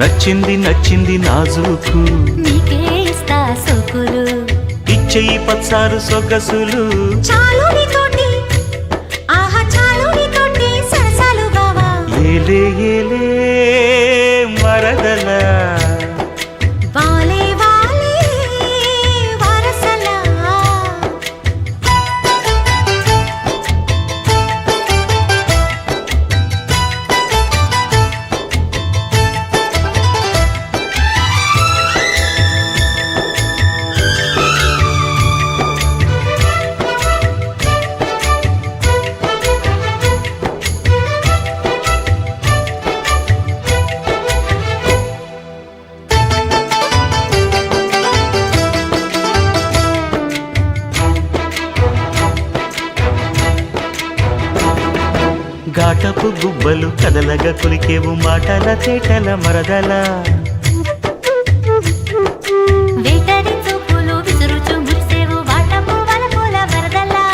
నచ్చింది నచ్చింది నాజూకు నీకే ఇస్తా సోకులు ఇచ్చేయి పచ్చారు సొగసులు చాలు నీతోటి ఆహా చాలు నీతోటి సరసాలు బావా ఏలే ఏలే మరదల వాలే వాలే వరసలా ఘాటపు గుబ్బలు కదలగా కొలికేవు మాటల తేటల మరదల వేటడి చూపులు విసురుచు మురిసేవు వాటపు వలపుల వరదలా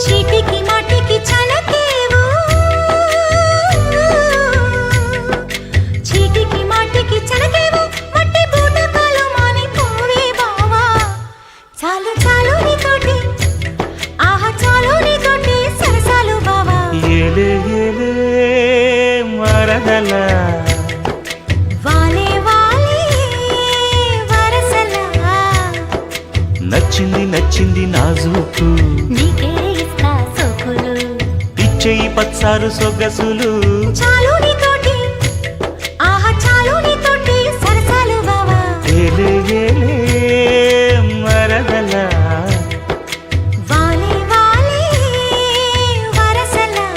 చీటికి మాటికి చలకేవు చీటికి మాటికి చలకేవు మట్టి బూటకాలు మాని పోవే బావా చాలు చాలు నీతోటి ఆహా చాలు నీతోటి సరసాలు బావా ఏలే ఏలే మరదల వాలే వాలే వరసలా నచ్చింది నచ్చింది నాజూకు నీకే ఇస్తా సోకులు ఇచ్చేయి పచ్చారు సొగసులు చాలు నీతోటి ఆహా చాలు నీతోటి సరసాలు బావా ఏలే ఏలే మరదల వాలే వాలే వరసలా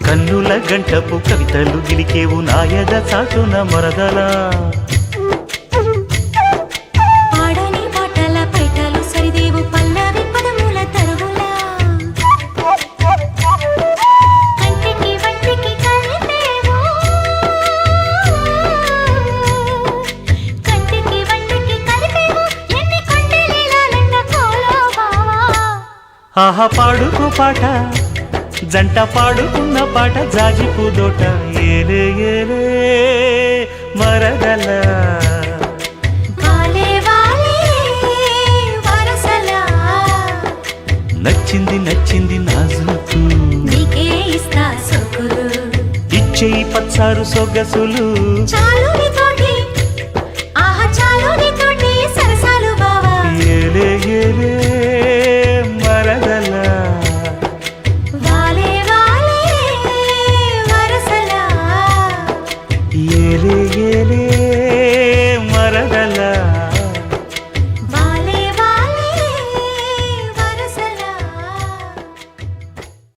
కన్నుల గంటపు కవితలు గిలికేవు నాయద చాటున మరదల పాడని పాటల పైటలు సరిదేవు పల్లవి పదముల తరువులా కంటికి వంటికి కలిపేవు కంటికి వంటికి కలిపేవు ఎన్ని కొండలీలాలంట కోలో బావా ఆహా పాడుకు పాట జంట పాడుకున్న పాట జాజిపు దోట ఏలే ఏలే మరదల వాలే వాలే వరసలా నచ్చింది నచ్చింది నాజూకు నీకే ఇస్తా సోకులు ఇచ్చేయి పచ్చారు సొగసులు చాలు